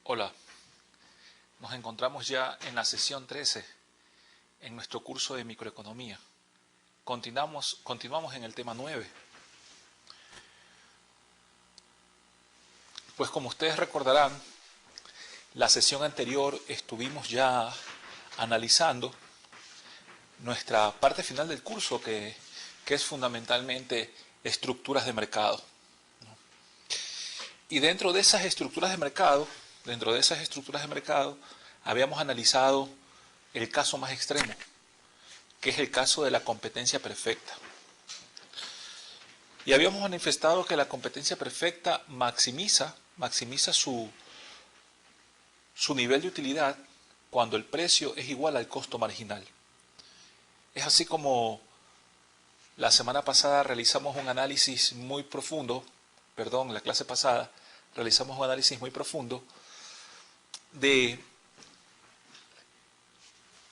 Hola, nos encontramos ya en la sesión 13 en nuestro curso de microeconomía. Continuamos en el tema 9. Pues como ustedes recordarán, la sesión anterior estuvimos ya analizando nuestra parte final del curso que es fundamentalmente estructuras de mercado. Y dentro de esas estructuras de mercado, habíamos analizado el caso más extremo, que es el caso de la competencia perfecta. Y habíamos manifestado que la competencia perfecta maximiza su nivel de utilidad cuando el precio es igual al costo marginal. Es así como la semana pasada realizamos un análisis muy profundo, la clase pasada realizamos un análisis muy profundo de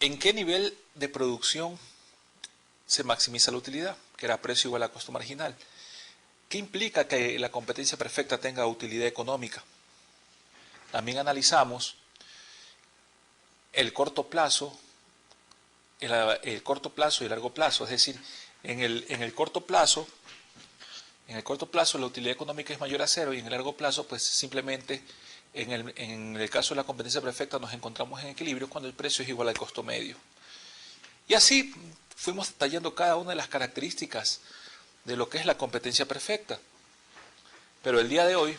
en qué nivel de producción se maximiza la utilidad, que era precio igual a costo marginal. ¿Qué implica que la competencia perfecta tenga utilidad económica? También analizamos el corto plazo y el largo plazo, es decir, en el corto plazo la utilidad económica es mayor a cero y en el largo plazo pues simplemente en el caso de la competencia perfecta nos encontramos en equilibrio cuando el precio es igual al costo medio. Y así fuimos detallando cada una de las características de lo que es la competencia perfecta. Pero el día de hoy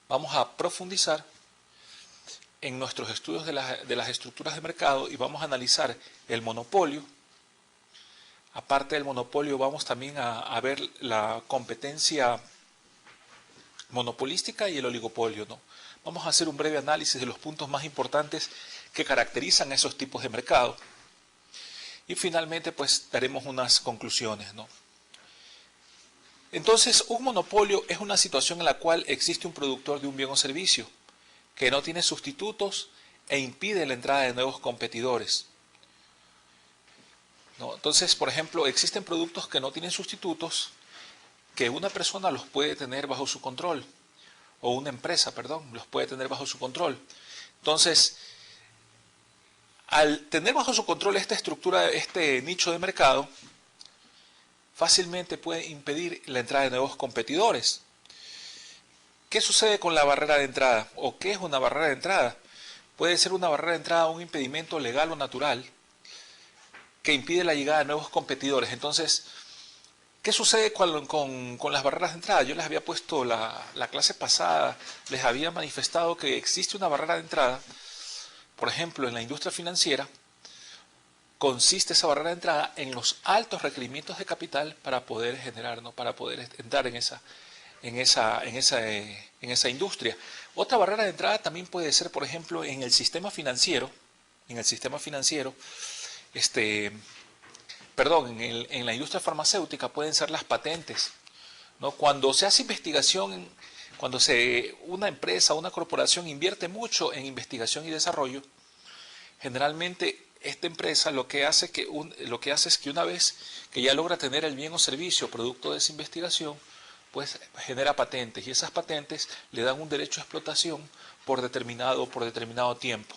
vamos a profundizar en nuestros estudios de las estructuras de mercado y vamos a analizar el monopolio. Aparte del monopolio vamos también a ver la competencia monopolística y el oligopolio, ¿no? Vamos a hacer un breve análisis de los puntos más importantes que caracterizan esos tipos de mercado. Y finalmente pues daremos unas conclusiones, ¿no? Entonces, un monopolio es una situación en la cual existe un productor de un bien o servicio que no tiene sustitutos e impide la entrada de nuevos competidores, ¿no? Entonces, por ejemplo, existen productos que no tienen sustitutos, que una persona los puede tener bajo su control, o una empresa, los puede tener bajo su control. Entonces, al tener bajo su control esta estructura, este nicho de mercado, fácilmente puede impedir la entrada de nuevos competidores. ¿Qué sucede con la barrera de entrada? ¿O qué es una barrera de entrada? Puede ser una barrera de entrada un impedimento legal o natural que impide la llegada de nuevos competidores. Entonces, ¿qué sucede con las barreras de entrada? Yo les había puesto la clase pasada, les había manifestado que existe una barrera de entrada. Por ejemplo, en la industria financiera, consiste esa barrera de entrada en los altos requerimientos de capital para poder generar, ¿no? Para poder entrar en esa industria. Otra barrera de entrada también puede ser, por ejemplo, en el sistema financiero, en la industria farmacéutica pueden ser las patentes, ¿no? Cuando se hace investigación, una empresa, una corporación invierte mucho en investigación y desarrollo, generalmente esta empresa lo que hace es que una vez que ya logra tener el bien o servicio producto de esa investigación, pues genera patentes y esas patentes le dan un derecho a explotación por determinado tiempo.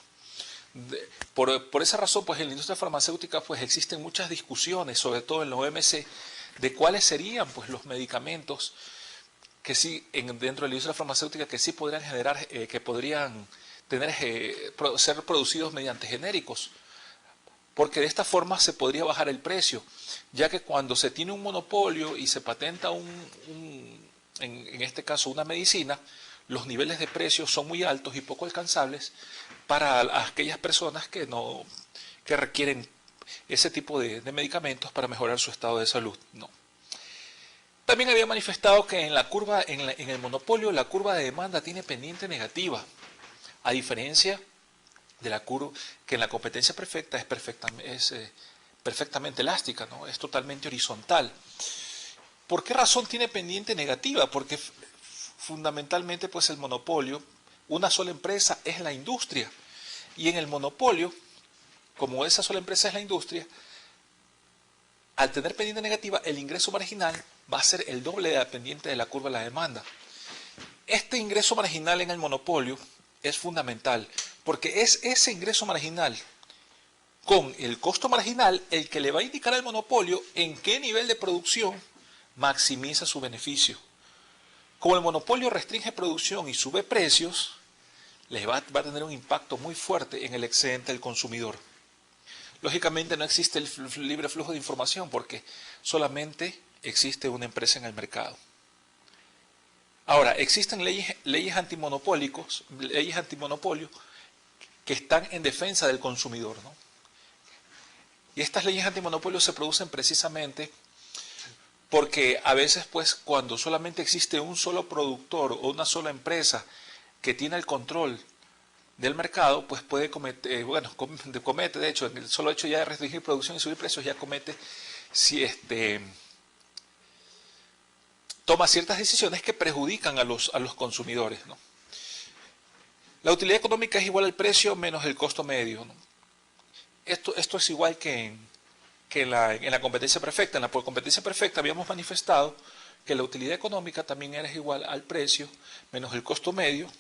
Por esa razón, pues en la industria farmacéutica pues existen muchas discusiones, sobre todo en la OMC, de cuáles serían pues los medicamentos que sí dentro de la industria farmacéutica que sí podrían generar, que podrían ser producidos mediante genéricos, porque de esta forma se podría bajar el precio, ya que cuando se tiene un monopolio y se patenta en este caso una medicina, los niveles de precios son muy altos y poco alcanzables para aquellas personas que requieren ese tipo de medicamentos para mejorar su estado de salud, ¿no? También había manifestado que en el monopolio la curva de demanda tiene pendiente negativa, a diferencia de la curva que en la competencia perfecta es perfectamente elástica, ¿no? Es totalmente horizontal. ¿Por qué razón tiene pendiente negativa? Porque fundamentalmente pues el monopolio, una sola empresa es la industria, y en el monopolio, como esa sola empresa es la industria, al tener pendiente negativa, el ingreso marginal va a ser el doble de la pendiente de la curva de la demanda. Este ingreso marginal en el monopolio es fundamental, porque es ese ingreso marginal con el costo marginal el que le va a indicar al monopolio en qué nivel de producción maximiza su beneficio. Como el monopolio restringe producción y sube precios, les va a tener un impacto muy fuerte en el excedente del consumidor. Lógicamente no existe el libre flujo de información porque solamente existe una empresa en el mercado. Ahora, existen leyes antimonopolio que están en defensa del consumidor, ¿no? Y estas leyes antimonopolio se producen precisamente porque a veces, pues, cuando solamente existe un solo productor o una sola empresa que tiene el control del mercado, pues puede cometer, de hecho, en el solo hecho ya de restringir producción y subir precios, ya comete toma ciertas decisiones que perjudican a los consumidores, ¿no? La utilidad económica es igual al precio menos el costo medio, ¿no? Esto es igual que en la competencia perfecta. En la competencia perfecta habíamos manifestado que la utilidad económica también era igual al precio menos el costo medio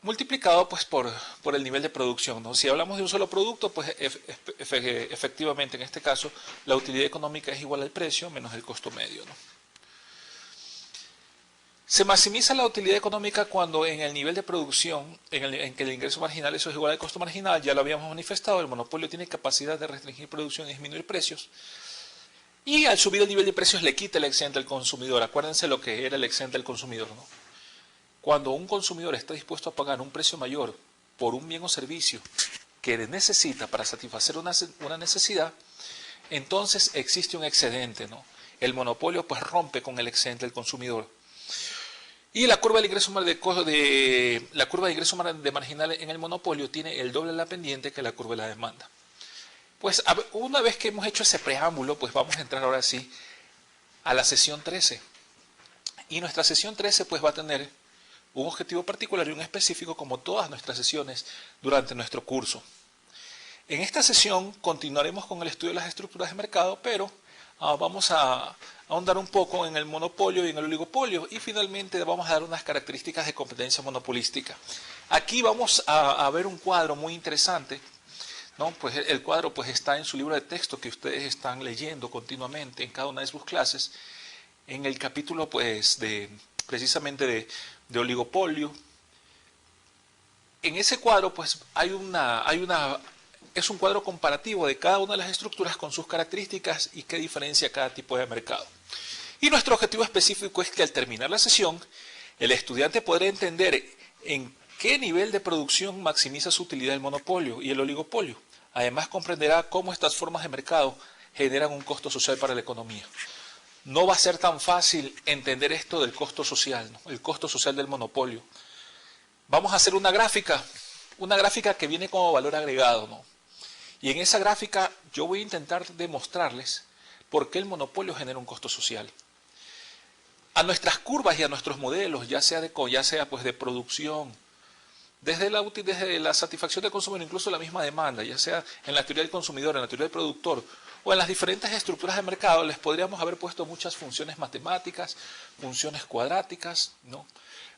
multiplicado pues por el nivel de producción, ¿no? Si hablamos de un solo producto, pues efectivamente en este caso la utilidad económica es igual al precio menos el costo medio, ¿no? Se maximiza la utilidad económica cuando en el nivel de producción, en que el ingreso marginal eso es igual al costo marginal, ya lo habíamos manifestado, el monopolio tiene capacidad de restringir producción y disminuir precios. Y al subir el nivel de precios le quita el excedente al consumidor. Acuérdense lo que era el excedente al consumidor, ¿no? Cuando un consumidor está dispuesto a pagar un precio mayor por un bien o servicio que necesita para satisfacer una necesidad, entonces existe un excedente, ¿no? El monopolio pues rompe con el excedente del consumidor. Y la curva del ingreso de marginal en el monopolio tiene el doble de la pendiente que la curva de la demanda. Pues una vez que hemos hecho ese preámbulo, pues vamos a entrar ahora sí a la sesión 13. Y nuestra sesión 13 pues va a tener un objetivo particular y un específico como todas nuestras sesiones durante nuestro curso. En esta sesión continuaremos con el estudio de las estructuras de mercado, pero vamos a ahondar un poco en el monopolio y en el oligopolio y finalmente vamos a dar unas características de competencia monopolística. Aquí vamos a ver un cuadro muy interesante, ¿no? Pues el cuadro pues está en su libro de texto que ustedes están leyendo continuamente en cada una de sus clases, en el capítulo pues precisamente de oligopolio. En ese cuadro pues es un cuadro comparativo de cada una de las estructuras con sus características y qué diferencia cada tipo de mercado. Y nuestro objetivo específico es que al terminar la sesión, el estudiante podrá entender en qué nivel de producción maximiza su utilidad el monopolio y el oligopolio. Además comprenderá cómo estas formas de mercado generan un costo social para la economía. No va a ser tan fácil entender esto del costo social, ¿no? El costo social del monopolio. Vamos a hacer una gráfica que viene como valor agregado, ¿no? Y en esa gráfica yo voy a intentar demostrarles por qué el monopolio genera un costo social. A nuestras curvas y a nuestros modelos, ya sea pues de producción, desde la satisfacción del consumidor, incluso la misma demanda, ya sea en la teoría del consumidor, en la teoría del productor, o en las diferentes estructuras de mercado, les podríamos haber puesto muchas funciones matemáticas, funciones cuadráticas, ¿no?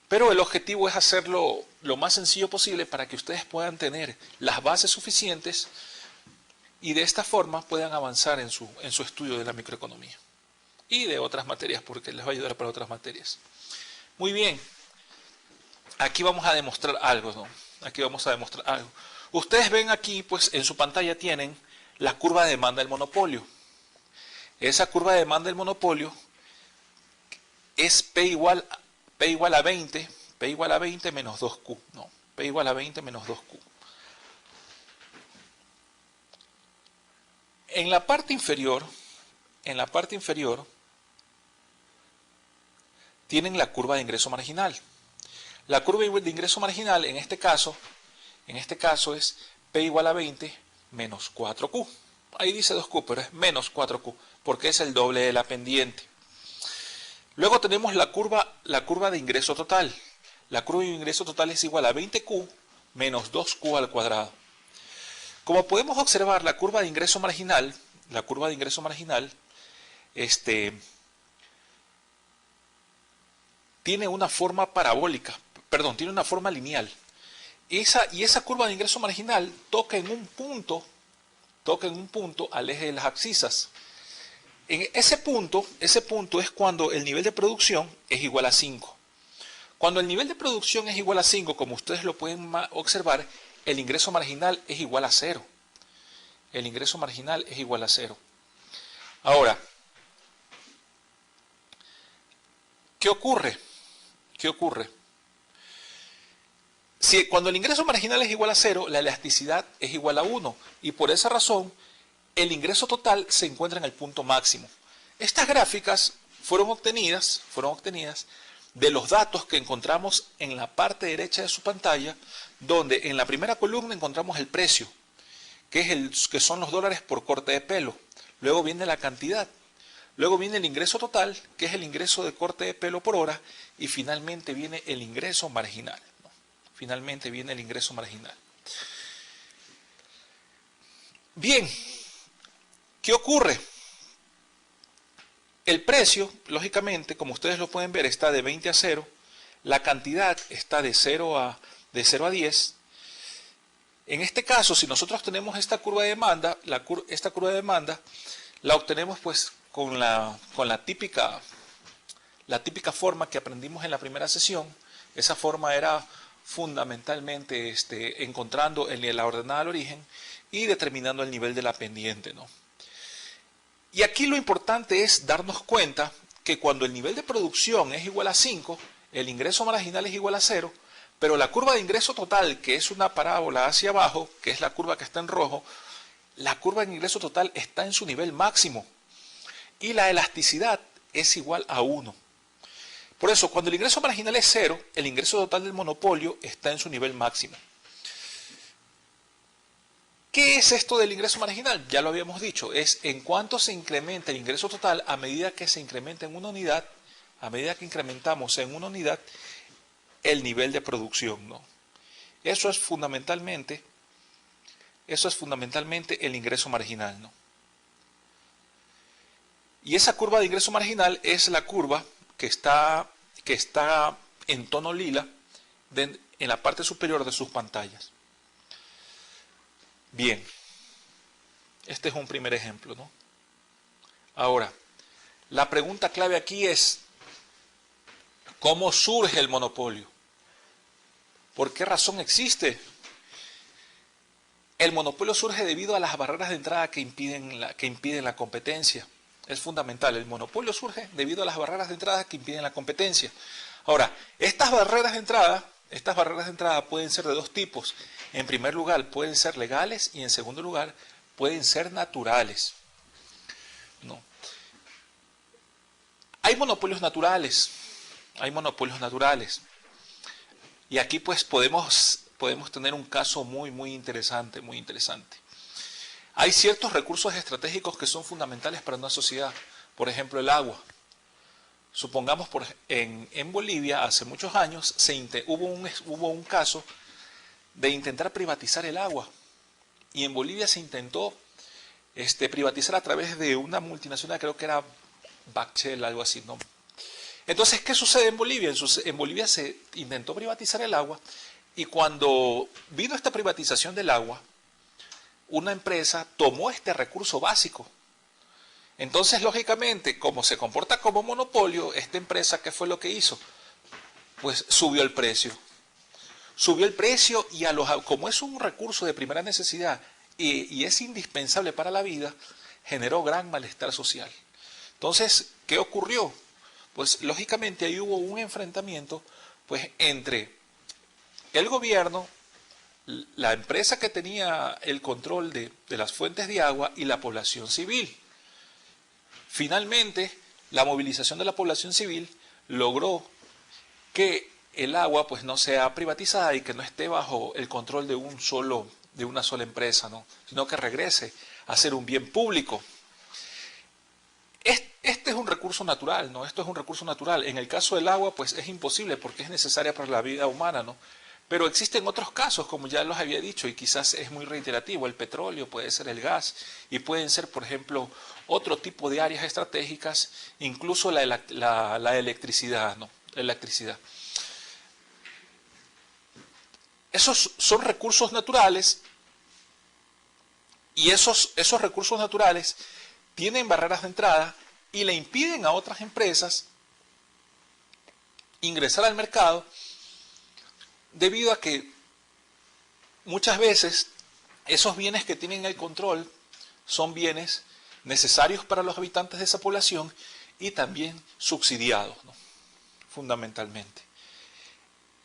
Pero el objetivo es hacerlo lo más sencillo posible para que ustedes puedan tener las bases suficientes y de esta forma puedan avanzar en su estudio de la microeconomía y de otras materias, porque les va a ayudar para otras materias. Muy bien, aquí vamos a demostrar algo, ¿no? Aquí vamos a demostrar algo. Ustedes ven aquí, pues en su pantalla tienen la curva de demanda del monopolio. Esa curva de demanda del monopolio es P igual a 20 menos 2Q, ¿no? P igual a 20 menos 2Q. En la parte inferior tienen la curva de ingreso marginal. La curva de ingreso marginal en este caso es P igual a 20 menos 4Q. Ahí dice 2Q, pero es menos 4Q, porque es el doble de la pendiente. Luego tenemos la curva de ingreso total. La curva de ingreso total es igual a 20Q menos 2Q al cuadrado. Como podemos observar, la curva de ingreso marginal, tiene una forma parabólica. perdón, tiene una forma lineal. Y esa curva de ingreso marginal toca en un punto al eje de las abscisas. En ese punto es cuando el nivel de producción es igual a 5. Cuando el nivel de producción es igual a 5, como ustedes lo pueden observar, el ingreso marginal es igual a 0. El ingreso marginal es igual a 0. Ahora, ¿qué ocurre? ¿Qué ocurre? Si cuando el ingreso marginal es igual a 0, la elasticidad es igual a 1. Y por esa razón, el ingreso total se encuentra en el punto máximo. Estas gráficas fueron obtenidas de los datos que encontramos en la parte derecha de su pantalla, donde en la primera columna encontramos el precio, que son los dólares por corte de pelo. Luego viene la cantidad. Luego viene el ingreso total, que es el ingreso de corte de pelo por hora. Y finalmente viene el ingreso marginal. Finalmente viene el ingreso marginal. Bien, ¿qué ocurre? El precio, lógicamente, como ustedes lo pueden ver, está de 20 a 0. La cantidad está de 0 a 10. En este caso, si nosotros tenemos esta curva de demanda, esta curva de demanda la obtenemos pues con la típica forma que aprendimos en la primera sesión. Esa forma era fundamentalmente encontrando la ordenada al origen y determinando el nivel de la pendiente, ¿no? Y aquí lo importante es darnos cuenta que cuando el nivel de producción es igual a 5, el ingreso marginal es igual a 0, pero la curva de ingreso total, que es una parábola hacia abajo, que es la curva que está en rojo, la curva de ingreso total está en su nivel máximo y la elasticidad es igual a 1. Por eso, cuando el ingreso marginal es 0, el ingreso total del monopolio está en su nivel máximo. ¿Qué es esto del ingreso marginal? Ya lo habíamos dicho, es en cuánto se incrementa el ingreso total a medida que se incrementa en una unidad, a medida que incrementamos en una unidad el nivel de producción, ¿no? Eso es fundamentalmente el ingreso marginal, ¿no? Y esa curva de ingreso marginal es la curva que está en tono lila en la parte superior de sus pantallas. Bien, este es un primer ejemplo, ¿no? Ahora, la pregunta clave aquí es, ¿cómo surge el monopolio? ¿Por qué razón existe? El monopolio surge debido a las barreras de entrada que impiden la competencia. Es fundamental, el monopolio surge debido a las barreras de entrada que impiden la competencia. Ahora, estas barreras de entrada pueden ser de dos tipos. En primer lugar, pueden ser legales y en segundo lugar, pueden ser naturales. ¿No? Hay monopolios naturales. Y aquí pues podemos tener un caso muy interesante. Hay ciertos recursos estratégicos que son fundamentales para una sociedad. Por ejemplo, el agua. Supongamos en Bolivia hace muchos años hubo un caso de intentar privatizar el agua. Y en Bolivia se intentó privatizar a través de una multinacional, creo que era Bachel, algo así, ¿no? Entonces, ¿qué sucede en Bolivia? En Bolivia se intentó privatizar el agua y cuando vino esta privatización del agua, una empresa tomó este recurso básico. Entonces, lógicamente, como se comporta como monopolio, esta empresa, ¿qué fue lo que hizo? Pues subió el precio. Y como es un recurso de primera necesidad y es indispensable para la vida, generó gran malestar social. Entonces, ¿qué ocurrió? Pues lógicamente ahí hubo un enfrentamiento pues, entre el gobierno, la empresa que tenía el control de las fuentes de agua y la población civil. Finalmente, la movilización de la población civil logró que el agua pues, no sea privatizada y que no esté bajo el control de una sola empresa, ¿no? Sino que regrese a ser un bien público. Este es un recurso natural, ¿no? Esto es un recurso natural. En el caso del agua, pues es imposible porque es necesaria para la vida humana, ¿no? Pero existen otros casos, como ya los había dicho, y quizás es muy reiterativo. El petróleo, puede ser el gas, y pueden ser, por ejemplo, otro tipo de áreas estratégicas, incluso la electricidad, ¿no? La electricidad. Esos son recursos naturales y esos recursos naturales tienen barreras de entrada y le impiden a otras empresas ingresar al mercado debido a que muchas veces esos bienes que tienen el control son bienes necesarios para los habitantes de esa población y también subsidiados, ¿no? Fundamentalmente.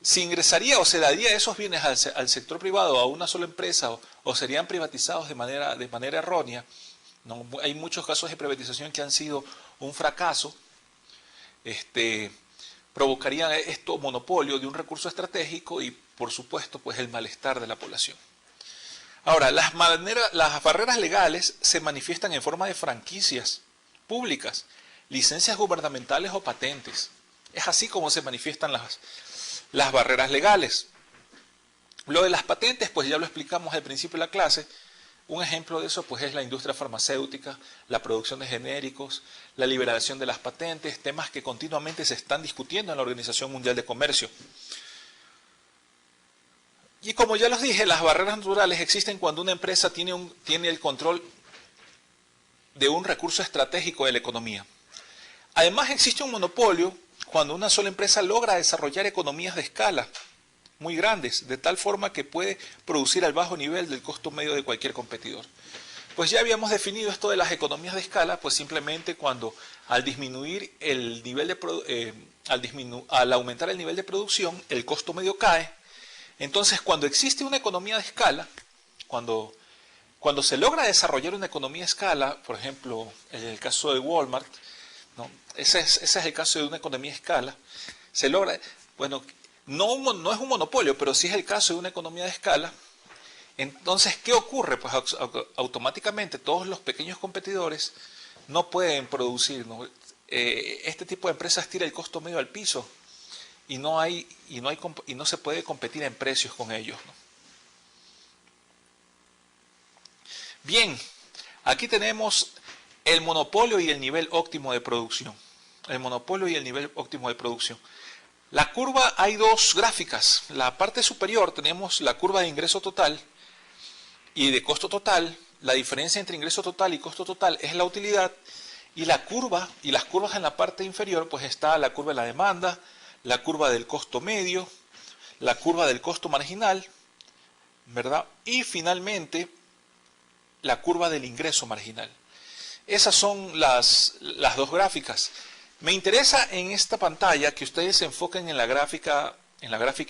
Si ingresaría o se daría esos bienes al sector privado, a una sola empresa, o serían privatizados de manera errónea, ¿no? Hay muchos casos de privatización que han sido un fracaso, provocarían esto monopolio de un recurso estratégico y, por supuesto, pues el malestar de la población. Ahora, las barreras legales se manifiestan en forma de franquicias públicas, licencias gubernamentales o patentes. Es así como se manifiestan las barreras legales. Lo de las patentes, pues ya lo explicamos al principio de la clase. Un ejemplo de eso, pues es la industria farmacéutica, la producción de genéricos, la liberación de las patentes, temas que continuamente se están discutiendo en la Organización Mundial de Comercio. Y como ya les dije, las barreras naturales existen cuando una empresa tiene el control de un recurso estratégico de la economía. Además, existe un monopolio cuando una sola empresa logra desarrollar economías de escala muy grandes, de tal forma que puede producir al bajo nivel del costo medio de cualquier competidor. Pues ya habíamos definido esto de las economías de escala, pues simplemente cuando al aumentar el nivel de producción, el costo medio cae. Entonces, cuando existe una economía de escala, cuando se logra desarrollar una economía de escala, por ejemplo, en el caso de Walmart, ¿no? Ese es el caso de una economía de escala, se logra, bueno, no es un monopolio, pero sí es el caso de una economía de escala. Entonces, ¿qué ocurre? Pues automáticamente todos los pequeños competidores no pueden producir, ¿no? Este tipo de empresas tira el costo medio al piso y no se puede competir en precios con ellos, ¿no? Bien, aquí tenemos el monopolio y el nivel óptimo de producción. El monopolio y el nivel óptimo de producción. La curva, hay dos gráficas. La parte superior tenemos la curva de ingreso total y de costo total. La diferencia entre ingreso total y costo total es la utilidad. Y las curvas en la parte inferior, pues está la curva de la demanda, la curva del costo medio, la curva del costo marginal, ¿verdad? Y finalmente la curva del ingreso marginal. Esas son las dos gráficas. Me interesa en esta pantalla que ustedes se enfoquen en la gráfica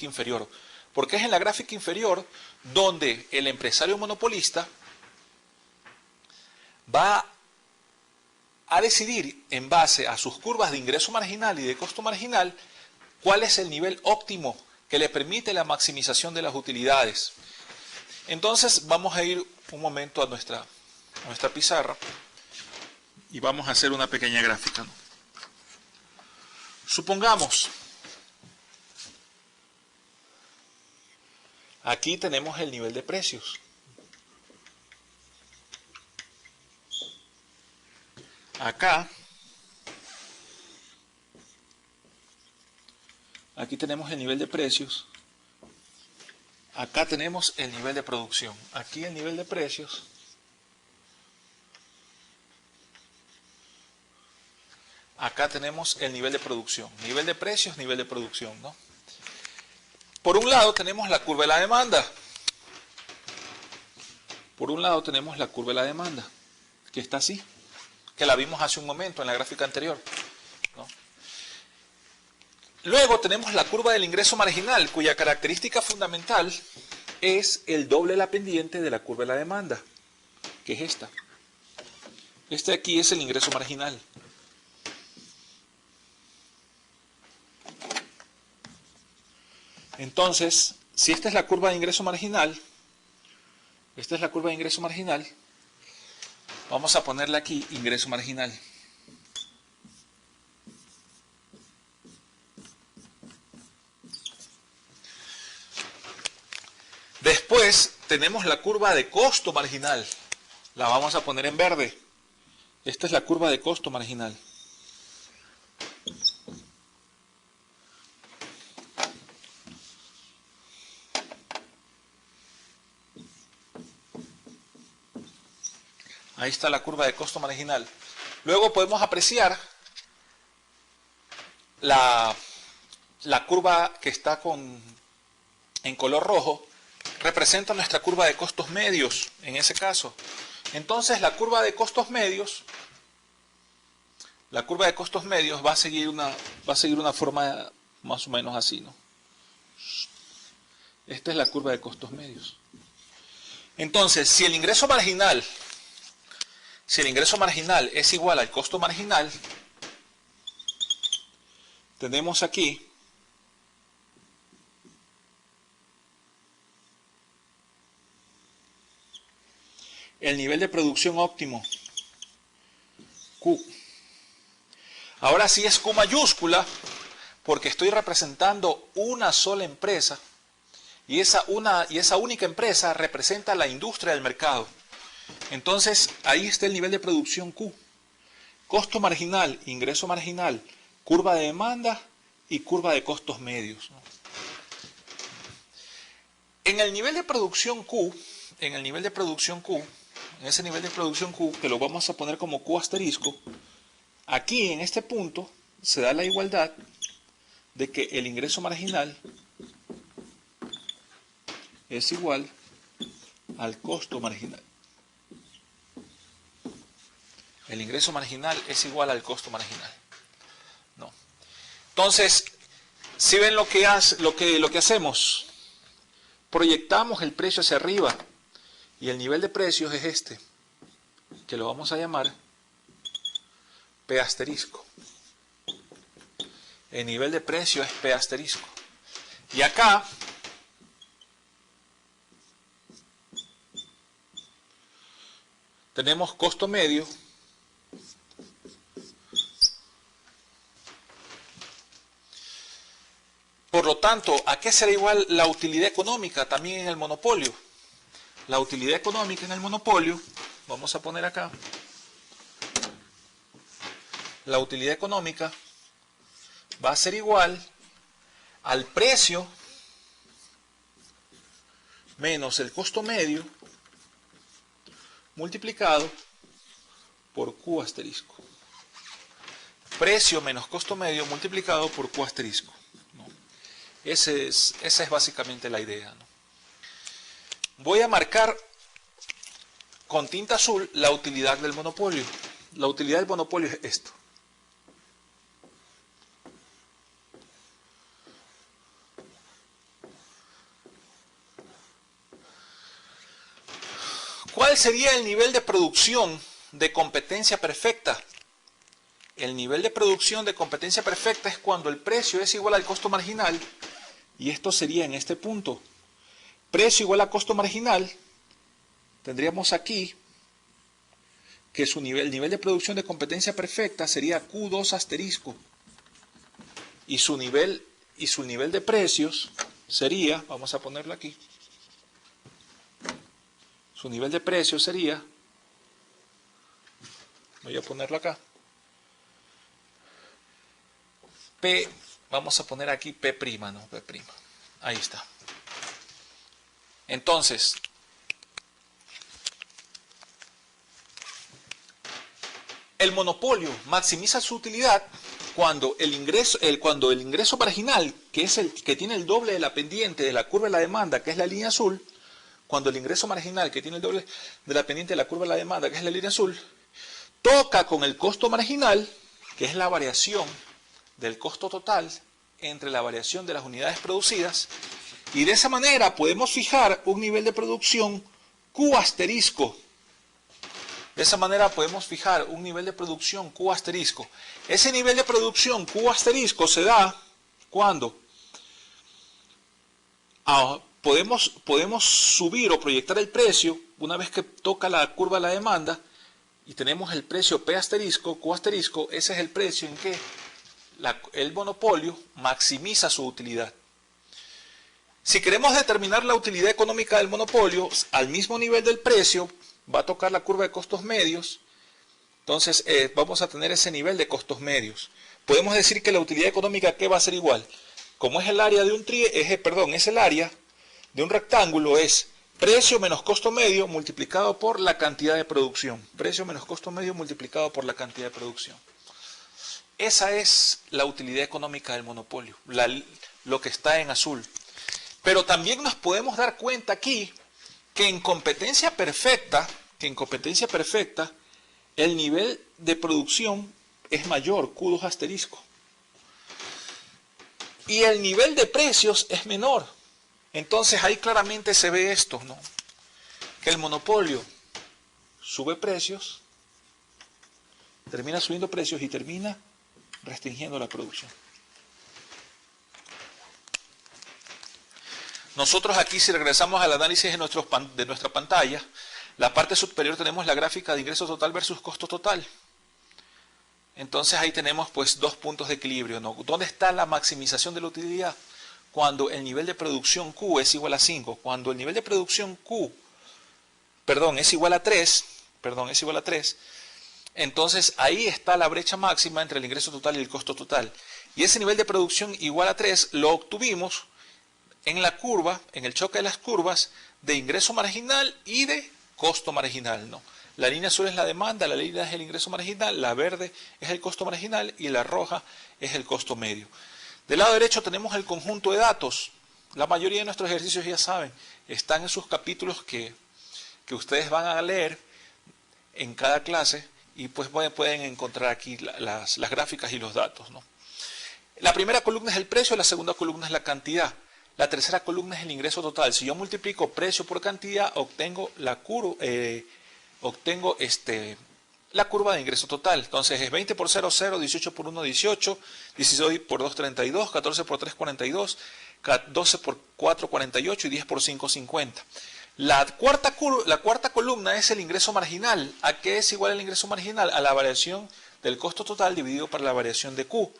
inferior, porque es en la gráfica inferior donde el empresario monopolista va a decidir en base a sus curvas de ingreso marginal y de costo marginal cuál es el nivel óptimo que le permite la maximización de las utilidades. Entonces vamos a ir un momento a nuestra pizarra y vamos a hacer una pequeña gráfica, ¿no? Supongamos, aquí tenemos el nivel de precios. Aquí tenemos el nivel de precios. Acá tenemos el nivel de producción. Aquí el nivel de precios. Acá tenemos el nivel de producción. Nivel de precios, nivel de producción, ¿no? Por un lado tenemos la curva de la demanda. Que está así, que la vimos hace un momento en la gráfica anterior, ¿no? Luego tenemos la curva del ingreso marginal, cuya característica fundamental es el doble de la pendiente de la curva de la demanda, que es esta. Este aquí es el ingreso marginal. Entonces, si esta es la curva de ingreso marginal, vamos a ponerle aquí ingreso marginal. Después tenemos la curva de costo marginal. La vamos a poner en verde. Esta es la curva de costo marginal. Ahí está la curva de costo marginal. Luego podemos apreciar la curva que está en color rojo, representa nuestra curva de costos medios en ese caso. Entonces la curva de costos medios va a seguir una forma más o menos así, ¿no? Esta es la curva de costos medios. Entonces, si el ingreso marginal es igual al costo marginal, tenemos aquí el nivel de producción óptimo, Q. Ahora sí es Q mayúscula, porque estoy representando una sola empresa, y esa única empresa representa la industria del mercado. Entonces, ahí está el nivel de producción Q. Costo marginal, ingreso marginal, curva de demanda y curva de costos medios, ¿no? En el nivel de producción Q, en ese nivel de producción Q, que lo vamos a poner como Q asterisco, aquí en este punto se da la igualdad de que el ingreso marginal es igual al costo marginal. El ingreso marginal es igual al costo marginal. No. Entonces, si ven lo que hacemos, proyectamos el precio hacia arriba y el nivel de precios es este, que lo vamos a llamar P asterisco. El nivel de precio es P asterisco. Y acá tenemos costo medio Por lo tanto, ¿a qué será igual la utilidad económica también en el monopolio? La utilidad económica en el monopolio, vamos a poner acá, la utilidad económica va a ser igual al precio menos el costo medio multiplicado por Q asterisco. Precio menos costo medio multiplicado por Q asterisco, ¿no? Esa es básicamente la idea, ¿no? Voy a marcar con tinta azul la utilidad del monopolio. La utilidad del monopolio es esto. ¿Cuál sería el nivel de producción de competencia perfecta? El nivel de producción de competencia perfecta es cuando el precio es igual al costo marginal, y esto sería en este punto. Precio igual a costo marginal, tendríamos aquí que el nivel de producción de competencia perfecta sería Q2 asterisco, y su nivel de precios sería, vamos a ponerlo aquí, su nivel de precios sería, voy a ponerlo acá, P, vamos a poner aquí P', ¿no? P'. Ahí está. Entonces, el monopolio maximiza su utilidad cuando el ingreso marginal, que es el que tiene el doble de la pendiente de la curva de la demanda, que es la línea azul, cuando el ingreso marginal, que tiene el doble de la pendiente de la curva de la demanda, que es la línea azul, toca con el costo marginal, que es la variación del costo total entre la variación de las unidades producidas, y de esa manera podemos fijar un nivel de producción Q asterisco. De esa manera podemos fijar un nivel de producción Q asterisco. Ese nivel de producción Q asterisco se da cuando podemos subir o proyectar el precio una vez que toca la curva de la demanda y tenemos el precio P asterisco, Q asterisco. Ese es el precio en que el monopolio maximiza su utilidad. Si queremos determinar la utilidad económica del monopolio al mismo nivel del precio, va a tocar la curva de costos medios, entonces vamos a tener ese nivel de costos medios. Podemos decir que la utilidad económica, ¿qué va a ser igual? Como es el área de un es el área de un rectángulo, es Precio menos costo medio multiplicado por la cantidad de producción. Precio menos costo medio multiplicado por la cantidad de producción. Esa es la utilidad económica del monopolio, lo que está en azul. Pero también nos podemos dar cuenta aquí que en competencia perfecta, el nivel de producción es mayor, Q2 asterisco. Y el nivel de precios es menor. Entonces ahí claramente se ve esto, ¿no? Que el monopolio sube precios, termina subiendo precios y termina restringiendo la producción. Nosotros aquí, si regresamos al análisis de nuestra pantalla, la parte superior tenemos la gráfica de ingreso total versus costo total. Entonces ahí tenemos pues dos puntos de equilibrio, ¿no? ¿Dónde está la maximización de la utilidad? Cuando el nivel de producción Q es igual a 5. Cuando el nivel de producción es igual a 3, entonces ahí está la brecha máxima entre el ingreso total y el costo total. Y ese nivel de producción igual a 3 lo obtuvimos en la curva, en el choque de las curvas de ingreso marginal y de costo marginal, ¿no? La línea azul es la demanda, la línea es el ingreso marginal, la verde es el costo marginal y la roja es el costo medio. Del lado derecho tenemos el conjunto de datos. La mayoría de nuestros ejercicios, ya saben, están en sus capítulos que ustedes van a leer en cada clase y pues pueden encontrar aquí las gráficas y los datos, ¿no? La primera columna es el precio, la segunda columna es la cantidad. La tercera columna es el ingreso total. Si yo multiplico precio por cantidad, obtengo la curva de ingreso total. Entonces es 20 por 0, 0, 18 por 1, 18, 16 por 2, 32, 14 por 3, 42, 12 por 4, 48 y 10 por 5, 50. La cuarta columna es el ingreso marginal. ¿A qué es igual el ingreso marginal? A la variación del costo total dividido por la variación de Q.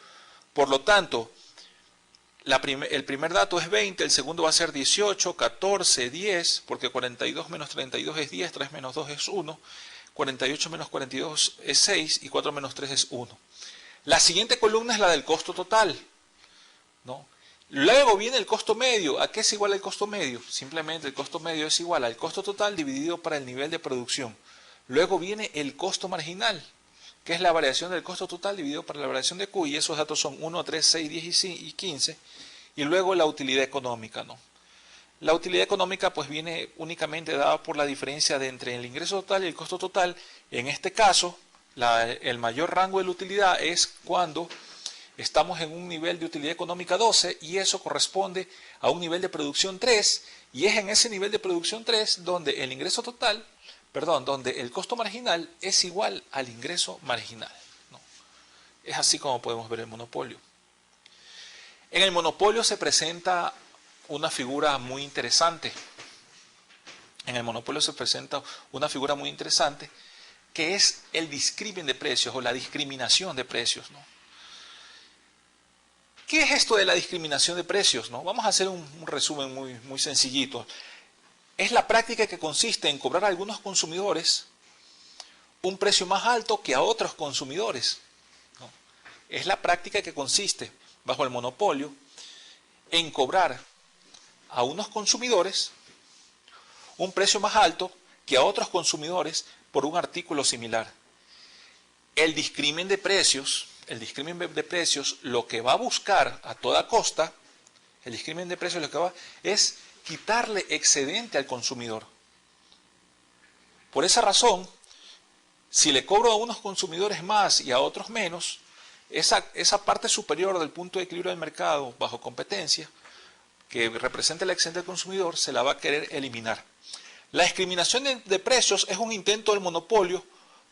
Por lo tanto, el primer dato es 20, el segundo va a ser 18, 14, 10, porque 42 menos 32 es 10, 3 menos 2 es 1, 48 menos 42 es 6 y 4 menos 3 es 1. La siguiente columna es la del costo total, ¿no? Luego viene el costo medio. ¿A qué es igual el costo medio? Simplemente el costo medio es igual al costo total dividido por el nivel de producción. Luego viene el costo marginal, que es la variación del costo total dividido por la variación de Q, y esos datos son 1, 3, 6, 10 y 15, y luego la utilidad económica, ¿no? La utilidad económica pues viene únicamente dada por la diferencia entre el ingreso total y el costo total. En este caso, el mayor rango de la utilidad es cuando estamos en un nivel de utilidad económica 12 y eso corresponde a un nivel de producción 3, y es en ese nivel de producción 3 donde donde el costo marginal es igual al ingreso marginal, ¿no? Es así como podemos ver el monopolio. En el monopolio se presenta una figura muy interesante. Que es el discrimen de precios o la discriminación de precios, ¿no? ¿Qué es esto de la discriminación de precios, no? Vamos a hacer un resumen muy sencillito. Es la práctica que consiste en cobrar a algunos consumidores un precio más alto que a otros consumidores, ¿no? Es la práctica que consiste, bajo el monopolio, en cobrar a unos consumidores un precio más alto que a otros consumidores por un artículo similar. El discrimen de precios lo que va a buscar a toda costa, es quitarle excedente al consumidor. Por esa razón, si le cobro a unos consumidores más y a otros menos, esa parte superior del punto de equilibrio del mercado bajo competencia, que representa el excedente del consumidor, se la va a querer eliminar. La discriminación de precios es un intento del monopolio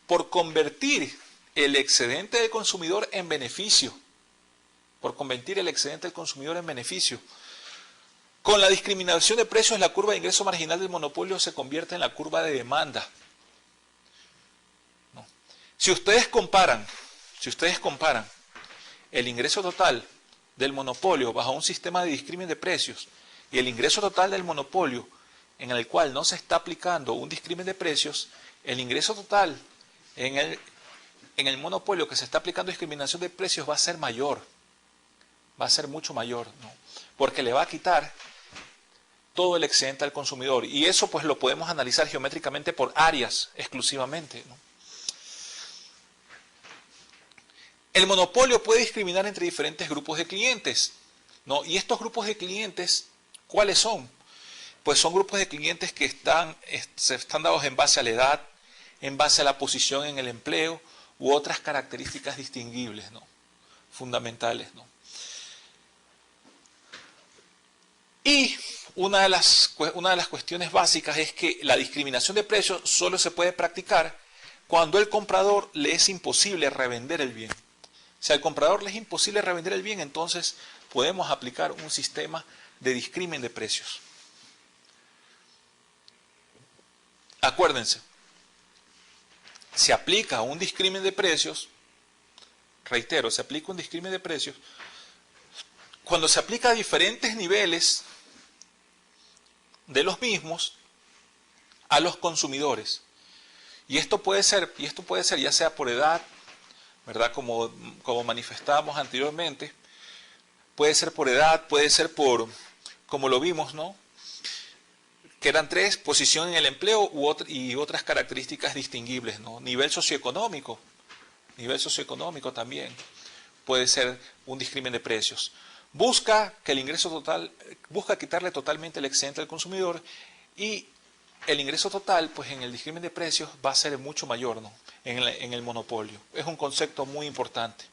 por convertir el excedente del consumidor en beneficio. Con la discriminación de precios, la curva de ingreso marginal del monopolio se convierte en la curva de demanda, ¿no? Si ustedes comparan el ingreso total del monopolio bajo un sistema de discrimen de precios y el ingreso total del monopolio en el cual no se está aplicando un discrimen de precios, el ingreso total en el monopolio que se está aplicando discriminación de precios va a ser mayor, va a ser mucho mayor, ¿no? Porque le va a quitar todo el excedente al consumidor. Y eso pues lo podemos analizar geométricamente por áreas exclusivamente, ¿no? El monopolio puede discriminar entre diferentes grupos de clientes, ¿no? Y estos grupos de clientes, ¿cuáles son? Pues son grupos de clientes que están dados en base a la edad, en base a la posición en el empleo u otras características distinguibles, ¿no? Fundamentales, ¿no? Y una de las cuestiones básicas es que la discriminación de precios solo se puede practicar cuando al comprador le es imposible revender el bien. Si al comprador le es imposible revender el bien, entonces podemos aplicar un sistema de discrimen de precios. Acuérdense, se aplica un discrimen de precios, reitero, se aplica un discrimen de precios cuando se aplica a diferentes niveles de los mismos a los consumidores. Y esto puede ser ya sea por edad, ¿verdad? Como manifestábamos anteriormente, puede ser por edad, puede ser por, como lo vimos, ¿no? Que eran tres: posición en el empleo y otras características distinguibles, ¿no? Nivel socioeconómico también puede ser un discrimen de precios. Busca quitarle totalmente el excedente al consumidor, y el ingreso total, pues en el discrimen de precios va a ser mucho mayor, ¿no? En el monopolio. Es un concepto muy importante.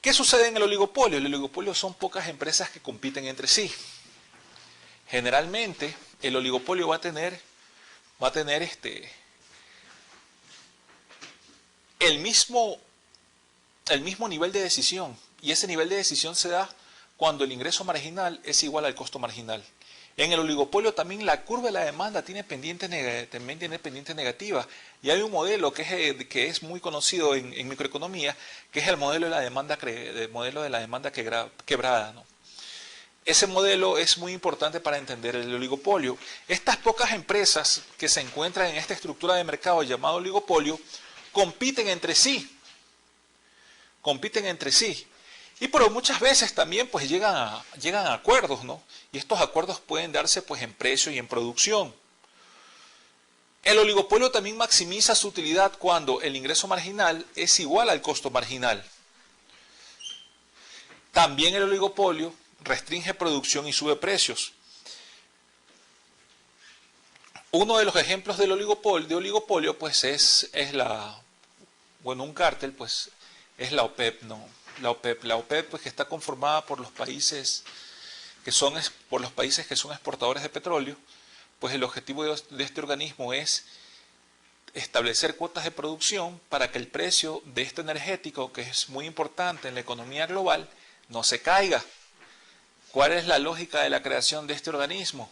¿Qué sucede en el oligopolio? El oligopolio son pocas empresas que compiten entre sí. Generalmente, el oligopolio va a tener el mismo nivel de decisión, y ese nivel de decisión se da cuando el ingreso marginal es igual al costo marginal. En el oligopolio también la curva de la demanda tiene pendiente negativa, y hay un modelo que es muy conocido en microeconomía, que es el modelo de la demanda quebrada, ¿no? Ese modelo es muy importante para entender el oligopolio. Estas pocas empresas que se encuentran en esta estructura de mercado llamado oligopolio compiten entre sí. Y pero muchas veces también pues llegan a acuerdos, ¿no? Y estos acuerdos pueden darse pues en precio y en producción. El oligopolio también maximiza su utilidad cuando el ingreso marginal es igual al costo marginal. También el oligopolio restringe producción y sube precios. Uno de los ejemplos de oligopolio pues es un cártel, pues es la OPEP, ¿no? La OPEP pues, que está conformada por los países que son exportadores de petróleo. Pues el objetivo de este organismo es establecer cuotas de producción para que el precio de este energético, que es muy importante en la economía global, no se caiga. ¿Cuál es la lógica de la creación de este organismo?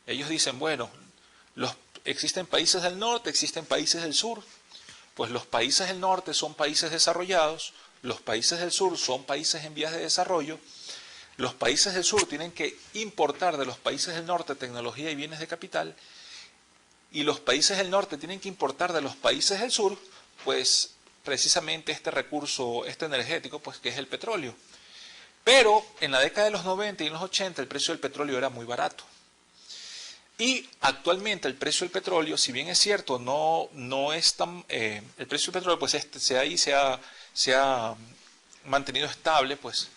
Ellos dicen, bueno, existen países del norte, existen países del sur. Pues los países del norte son países desarrollados, los países del sur son países en vías de desarrollo. Los países del sur tienen que importar de los países del norte tecnología y bienes de capital, y los países del norte tienen que importar de los países del sur, pues precisamente este recurso, energético, pues que es el petróleo. Pero en la década de los 90 y en los 80 el precio del petróleo era muy barato. Y actualmente el precio del petróleo, si bien es cierto, no es tan... el precio del petróleo pues se ha mantenido estable pues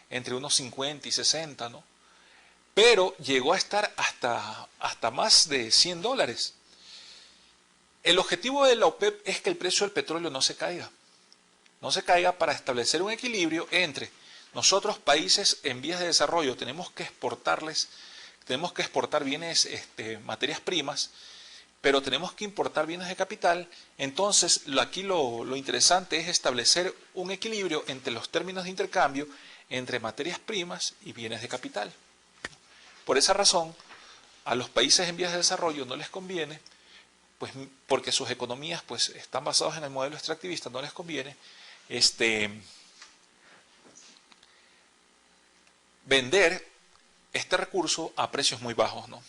entre unos 50 y 60, ¿no? Pero llegó a estar hasta más de $100. El objetivo de la OPEP es que el precio del petróleo no se caiga. No se caiga para establecer un equilibrio entre nosotros, países en vías de desarrollo, tenemos que exportar bienes, materias primas, pero tenemos que importar bienes de capital. Entonces, aquí lo interesante es establecer un equilibrio entre los términos de intercambio entre materias primas y bienes de capital. Por esa razón, a los países en vías de desarrollo no les conviene, pues porque sus economías pues están basadas en el modelo extractivista, no les conviene vender este recurso a precios muy bajos, ¿no?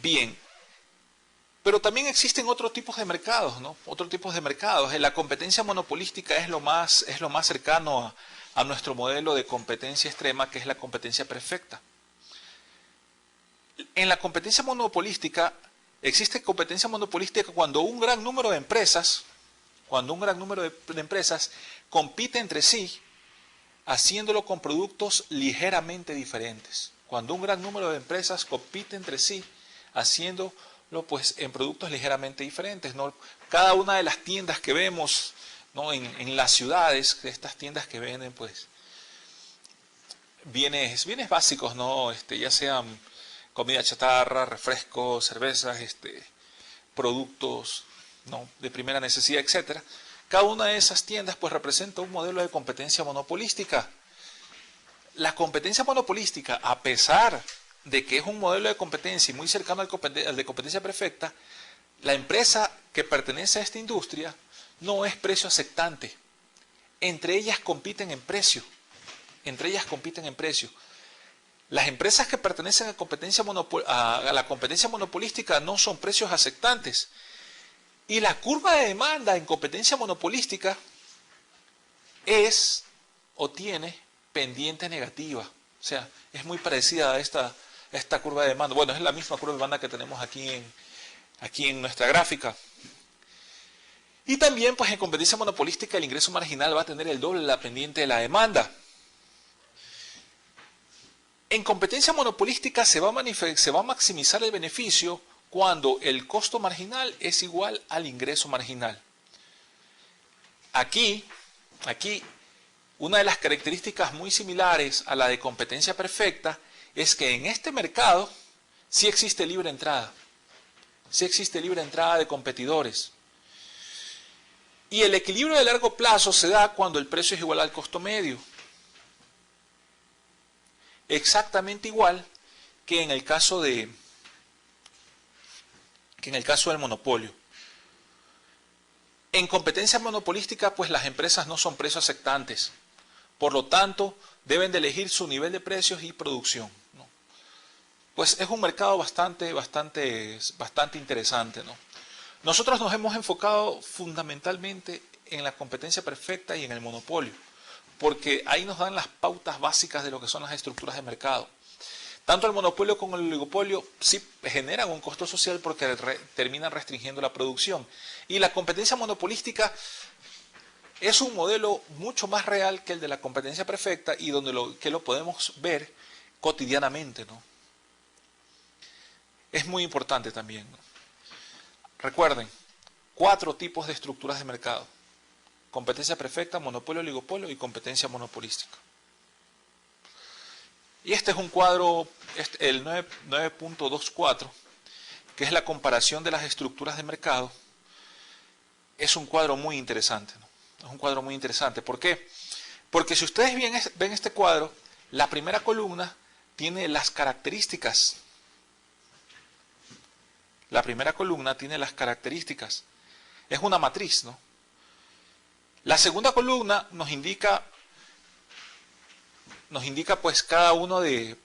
Bien, pero también existen otros tipos de mercados, ¿no? Otros tipos de mercados. La competencia monopolística es lo más cercano a nuestro modelo de competencia extrema, que es la competencia perfecta. En la competencia monopolística, existe competencia monopolística cuando un gran número de empresas, compite entre sí, haciéndolo con productos ligeramente diferentes. Cuando un gran número de empresas compite entre sí, haciéndolo pues en productos ligeramente diferentes, ¿no? Cada una de las tiendas que vemos, ¿no?, en las ciudades, estas tiendas que venden pues bienes básicos, ¿no? Ya sean comida chatarra, refrescos, cervezas, productos, ¿no?, de primera necesidad, etcétera. Cada una de esas tiendas pues representa un modelo de competencia monopolística. La competencia monopolística, a pesar de que es un modelo de competencia y muy cercano al de competencia perfecta, la empresa que pertenece a esta industria no es precio aceptante. Entre ellas compiten en precio. Las empresas que pertenecen a la competencia monopolística no son precios aceptantes. Y la curva de demanda en competencia monopolística es o tiene pendiente negativa. O sea, es muy parecida a esta curva de demanda. Bueno, es la misma curva de demanda que tenemos aquí en nuestra gráfica. Y también, pues en competencia monopolística, el ingreso marginal va a tener el doble de la pendiente de la demanda. En competencia monopolística se va a maximizar el beneficio cuando el costo marginal es igual al ingreso marginal. Aquí, una de las características muy similares a la de competencia perfecta es que en este mercado sí existe libre entrada. Sí existe libre entrada de competidores. Y el equilibrio de largo plazo se da cuando el precio es igual al costo medio. Exactamente igual que en el caso del monopolio. En competencia monopolística, pues las empresas no son precios aceptantes. Por lo tanto, deben de elegir su nivel de precios y producción, ¿no? Pues es un mercado bastante interesante, ¿no? Nosotros nos hemos enfocado fundamentalmente en la competencia perfecta y en el monopolio, porque ahí nos dan las pautas básicas de lo que son las estructuras de mercado. Tanto el monopolio como el oligopolio sí generan un costo social porque terminan restringiendo la producción. Y la competencia monopolística es un modelo mucho más real que el de la competencia perfecta y que lo podemos ver cotidianamente, ¿no? Es muy importante también, ¿no? Recuerden, 4 tipos de estructuras de mercado: competencia perfecta, monopolio, oligopolio y competencia monopolística. Y este es un cuadro, el 9.24, que es la comparación de las estructuras de mercado. Es un cuadro muy interesante, ¿no? Es un cuadro muy interesante. ¿Por qué? Porque si ustedes ven este cuadro, la primera columna tiene las características. La primera columna tiene las características. Es una matriz, ¿no? La segunda columna nos indica pues cada uno de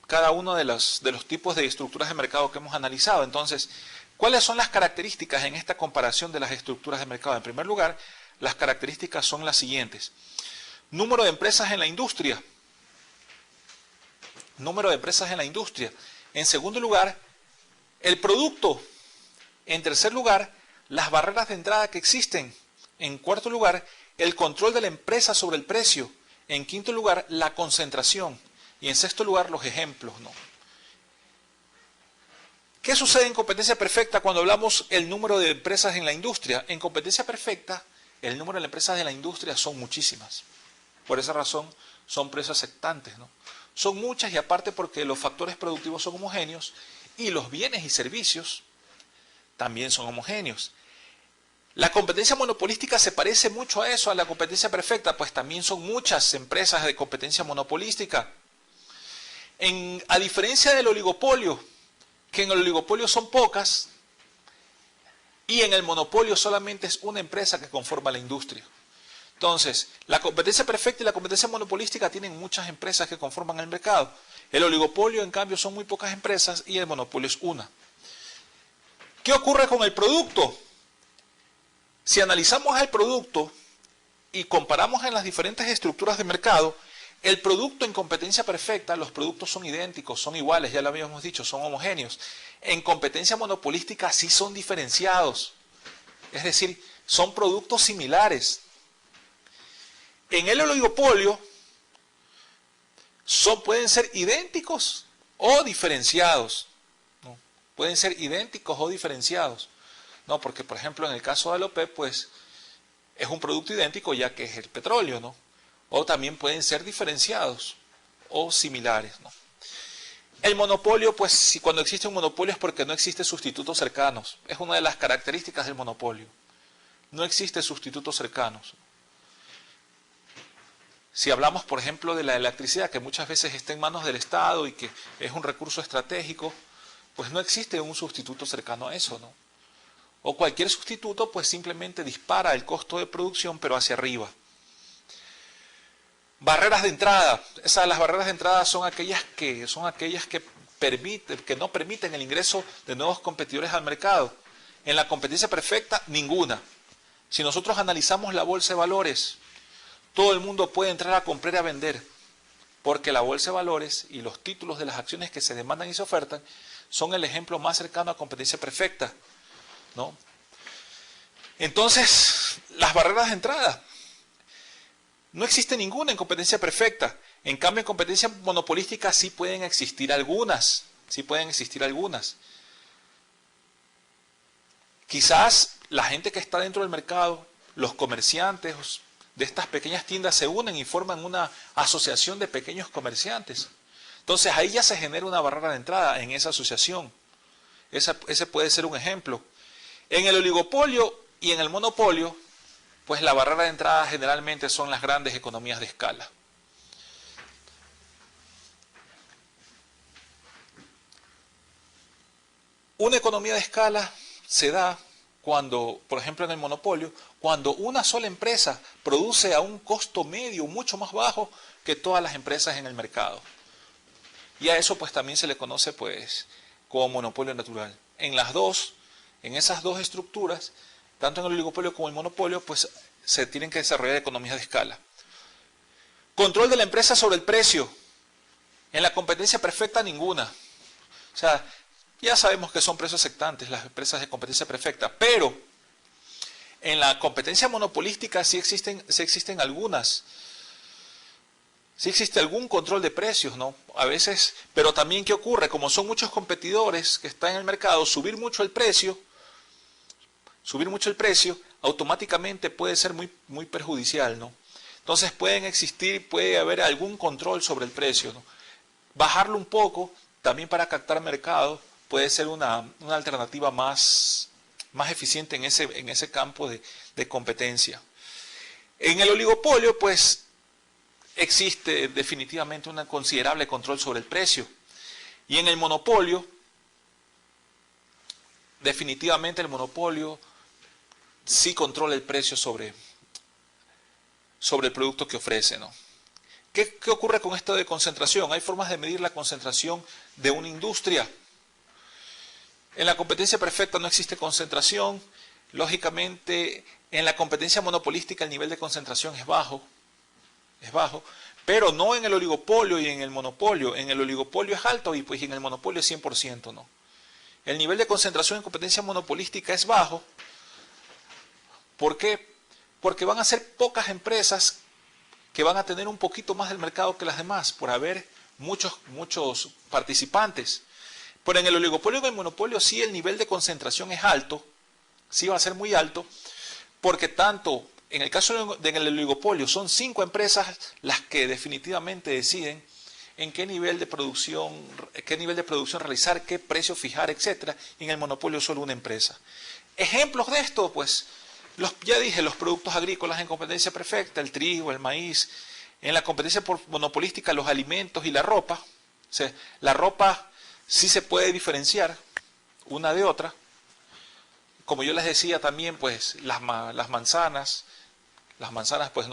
los tipos de estructuras de mercado que hemos analizado. Entonces, ¿cuáles son las características en esta comparación de las estructuras de mercado? En primer lugar, las características son las siguientes: número de empresas en la industria. Número de empresas en la industria. En segundo lugar, el producto. En tercer lugar, las barreras de entrada que existen. En cuarto lugar, el control de la empresa sobre el precio. En quinto lugar, la concentración. Y en sexto lugar, los ejemplos, ¿no? ¿Qué sucede en competencia perfecta cuando hablamos el número de empresas en la industria? En competencia perfecta, el número de empresas en la industria son muchísimas. Por esa razón, son precios aceptantes, ¿no? Son muchas, y aparte porque los factores productivos son homogéneos y los bienes y servicios también son homogéneos. La competencia monopolística se parece mucho a eso, a la competencia perfecta, pues también son muchas empresas de competencia monopolística. A diferencia del oligopolio, que en el oligopolio son pocas, y en el monopolio solamente es una empresa que conforma la industria. Entonces, la competencia perfecta y la competencia monopolística tienen muchas empresas que conforman el mercado. El oligopolio, en cambio, son muy pocas empresas y el monopolio es una. ¿Qué ocurre con el producto? Si analizamos el producto y comparamos en las diferentes estructuras de mercado, El producto en competencia perfecta, los productos son idénticos, son iguales, ya lo habíamos dicho, son homogéneos. En competencia monopolística sí son diferenciados, es decir, son productos similares. En el oligopolio pueden ser idénticos o diferenciados, ¿no? Pueden ser idénticos o diferenciados, ¿no? Porque, por ejemplo, en el caso de la OPEP, pues es un producto idéntico ya que es el petróleo, ¿no? O también pueden ser diferenciados o similares, ¿no? El monopolio, pues si cuando existe un monopolio es porque no existe sustitutos cercanos. Es una de las características del monopolio. No existe sustitutos cercanos. Si hablamos, por ejemplo, de la electricidad, que muchas veces está en manos del Estado y que es un recurso estratégico, pues no existe un sustituto cercano a eso, ¿no? O cualquier sustituto, pues simplemente dispara el costo de producción, pero hacia arriba. Barreras de entrada. Las barreras de entrada son aquellas que no permiten el ingreso de nuevos competidores al mercado. En la competencia perfecta, ninguna. Si nosotros analizamos la bolsa de valores, todo el mundo puede entrar a comprar y a vender, porque la bolsa de valores y los títulos de las acciones que se demandan y se ofertan son el ejemplo más cercano a competencia perfecta, ¿no? Entonces, las barreras de entrada. No existe ninguna en competencia perfecta. En cambio, en competencia monopolística sí pueden existir algunas. Sí pueden existir algunas. Quizás la gente que está dentro del mercado, los comerciantes de estas pequeñas tiendas se unen y forman una asociación de pequeños comerciantes. Entonces ahí ya se genera una barrera de entrada en esa asociación. Ese puede ser un ejemplo. En el oligopolio y en el monopolio, pues la barrera de entrada generalmente son las grandes economías de escala. Una economía de escala se da cuando, por ejemplo en el monopolio, cuando una sola empresa produce a un costo medio mucho más bajo que todas las empresas en el mercado. Y a eso pues también se le conoce pues como monopolio natural. En esas dos estructuras, tanto en el oligopolio como en el monopolio, pues se tienen que desarrollar economías de escala. Control de la empresa sobre el precio. En la competencia perfecta ninguna. O sea, ya sabemos que son precios aceptantes las empresas de competencia perfecta, pero en la competencia monopolística sí existen algunas. Sí existe algún control de precios, ¿no? A veces, pero también ¿qué ocurre? Como son muchos competidores que están en el mercado, subir mucho el precio, automáticamente puede ser muy perjudicial, ¿no? Entonces puede haber algún control sobre el precio, ¿no? Bajarlo un poco, también para captar mercado, puede ser una alternativa más eficiente en ese campo de competencia. En el oligopolio, pues, existe definitivamente un considerable control sobre el precio. Y en el monopolio, definitivamente el monopolio sí controla el precio sobre el producto que ofrece, ¿no? ¿Qué ocurre con esto de concentración? Hay formas de medir la concentración de una industria. En la competencia perfecta no existe concentración. Lógicamente, en la competencia monopolística el nivel de concentración es bajo, pero no en el oligopolio y en el monopolio. En el oligopolio es alto y pues en el monopolio es 100%, ¿no? El nivel de concentración en competencia monopolística es bajo. ¿Por qué? Porque van a ser pocas empresas que van a tener un poquito más del mercado que las demás, por haber muchos participantes. Pero en el oligopolio y en el monopolio sí el nivel de concentración es alto, sí va a ser muy alto, porque tanto en el caso del oligopolio son 5 empresas las que definitivamente deciden en qué nivel de producción realizar, qué precio fijar, etc. Y en el monopolio solo una empresa. Ejemplos de esto, pues, ya dije, los productos agrícolas en competencia perfecta, el trigo, el maíz. En la competencia monopolística, los alimentos y la ropa. O sea, la ropa sí se puede diferenciar una de otra. Como yo les decía también, pues las manzanas pues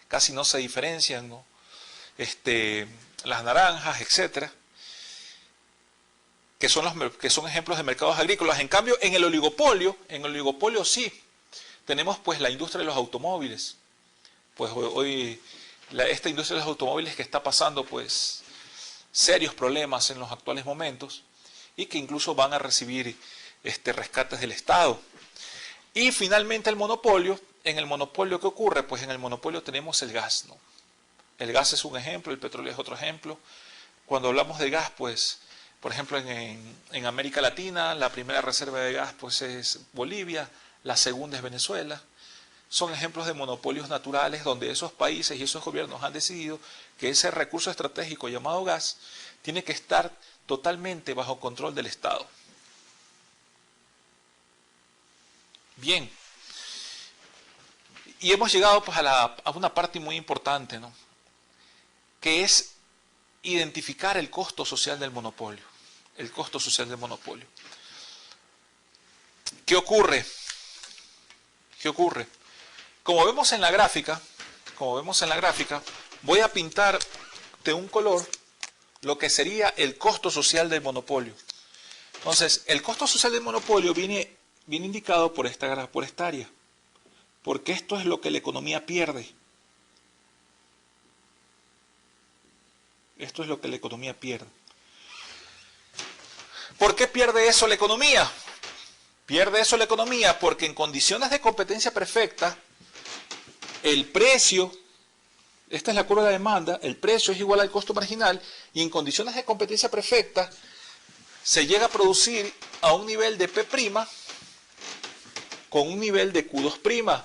casi no se diferencian, ¿no? Las naranjas, etcétera, que son ejemplos de mercados agrícolas. En cambio, en el oligopolio sí tenemos pues la industria de los automóviles. Pues hoy esta industria de los automóviles que está pasando pues serios problemas en los actuales momentos y que incluso van a recibir rescates del Estado. Y finalmente el monopolio. En el monopolio, ¿qué ocurre? Pues en el monopolio tenemos el gas, ¿no? El gas es un ejemplo, el petróleo es otro ejemplo. Cuando hablamos de gas, pues, por ejemplo, en América Latina, la primera reserva de gas pues es Bolivia, la segunda es Venezuela. Son ejemplos de monopolios naturales donde esos países y esos gobiernos han decidido que ese recurso estratégico llamado gas tiene que estar totalmente bajo control del Estado. Bien. Y hemos llegado pues a una parte muy importante, ¿no? Que es identificar el costo social del monopolio. El costo social del monopolio. ¿Qué ocurre? ¿Qué ocurre? Como vemos en la gráfica, voy a pintar de un color lo que sería el costo social del monopolio. Entonces, el costo social del monopolio viene indicado por esta área. Porque esto es lo que la economía pierde. Esto es lo que la economía pierde. ¿Por qué pierde eso la economía? Pierde eso la economía porque en condiciones de competencia perfecta, el precio, esta es la curva de la demanda, el precio es igual al costo marginal y en condiciones de competencia perfecta se llega a producir a un nivel de P' con un nivel de Q2'.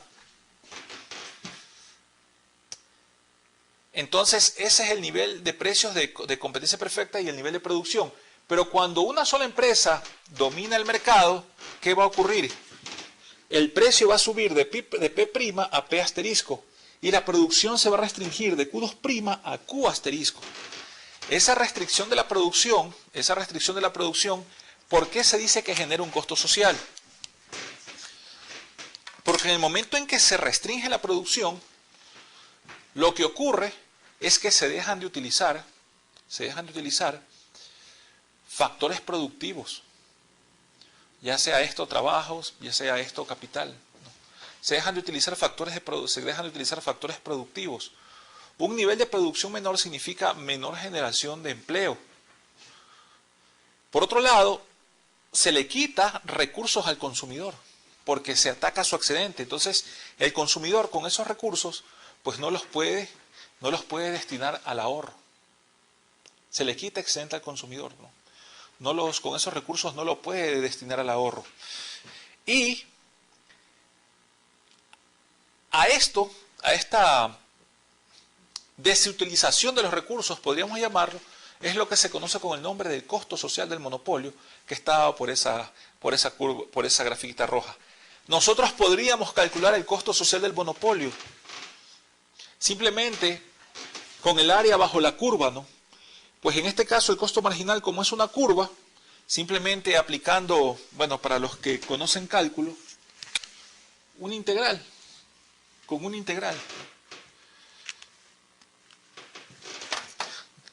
Entonces, ese es el nivel de precios de competencia perfecta y el nivel de producción. Pero cuando una sola empresa domina el mercado, ¿qué va a ocurrir? El precio va a subir de P' a P asterisco y la producción se va a restringir de Q2' a Q asterisco. Esa restricción de la producción, ¿por qué se dice que genera un costo social? Porque en el momento en que se restringe la producción, lo que ocurre es que se dejan de utilizar factores productivos, ya sea esto trabajos, ya sea esto capital, ¿no? Se dejan de utilizar factores productivos. Un nivel de producción menor significa menor generación de empleo. Por otro lado, se le quita recursos al consumidor, porque se ataca su excedente. Entonces, el consumidor con esos recursos, pues no los puede destinar al ahorro. Se le quita excedente al consumidor, ¿no? Con esos recursos no lo puede destinar al ahorro. Y a esta desutilización de los recursos, podríamos llamarlo, es lo que se conoce con el nombre del costo social del monopolio, que está dado por esa grafiquita roja. Nosotros podríamos calcular el costo social del monopolio simplemente con el área bajo la curva, ¿no? Pues en este caso el costo marginal, como es una curva, simplemente aplicando, bueno, para los que conocen cálculo, con una integral.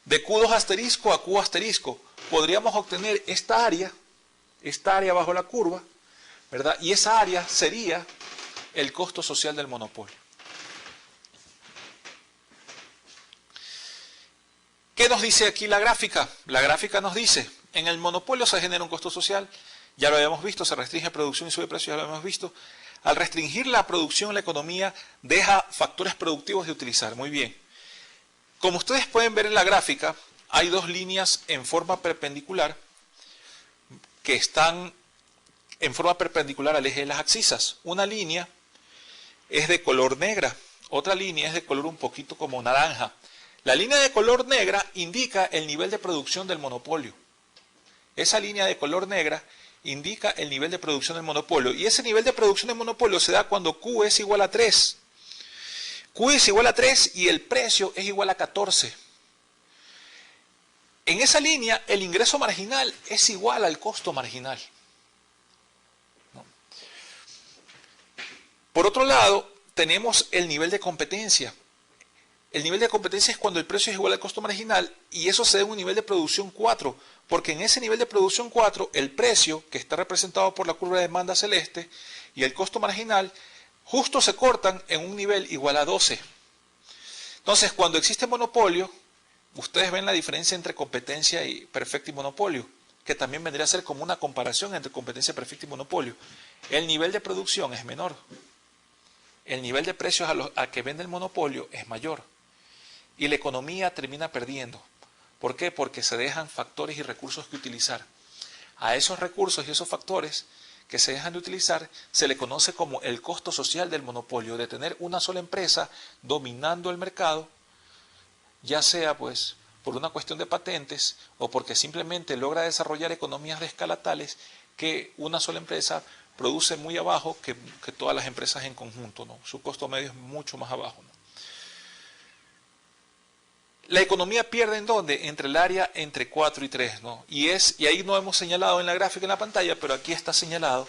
De Q2 asterisco a Q asterisco, podríamos obtener esta área bajo la curva, ¿verdad? Y esa área sería el costo social del monopolio. ¿Qué nos dice aquí la gráfica? La gráfica nos dice, en el monopolio se genera un costo social, ya lo habíamos visto, se restringe producción y sube precio, ya lo habíamos visto. Al restringir la producción, la economía deja factores productivos de utilizar. Muy bien. Como ustedes pueden ver en la gráfica, hay dos líneas en forma perpendicular que están en forma perpendicular al eje de las abscisas. Una línea es de color negra, otra línea es de color un poquito como naranja. La línea de color negra indica el nivel de producción del monopolio. Esa línea de color negra indica el nivel de producción del monopolio. Y ese nivel de producción del monopolio se da cuando Q es igual a 3. Q es igual a 3 y el precio es igual a 14. En esa línea, el ingreso marginal es igual al costo marginal. ¿No? Por otro lado, tenemos el nivel de competencia. El nivel de competencia es cuando el precio es igual al costo marginal y eso se da en un nivel de producción 4, porque en ese nivel de producción 4, el precio, que está representado por la curva de demanda celeste, y el costo marginal, justo se cortan en un nivel igual a 12. Entonces, cuando existe monopolio, ustedes ven la diferencia entre competencia y perfecta y monopolio, que también vendría a ser como una comparación entre competencia perfecta y monopolio. El nivel de producción es menor. El nivel de precios a que vende el monopolio es mayor. Y la economía termina perdiendo. ¿Por qué? Porque se dejan factores y recursos que utilizar. A esos recursos y esos factores que se dejan de utilizar se le conoce como el costo social del monopolio, de tener una sola empresa dominando el mercado, ya sea pues por una cuestión de patentes o porque simplemente logra desarrollar economías de escala tales que una sola empresa produce muy abajo que todas las empresas en conjunto, ¿no? Su costo medio es mucho más abajo, ¿no? La economía pierde ¿en dónde? Entre el área entre 4 y 3, ¿no? Y ahí no hemos señalado en la gráfica en la pantalla, pero aquí está señalado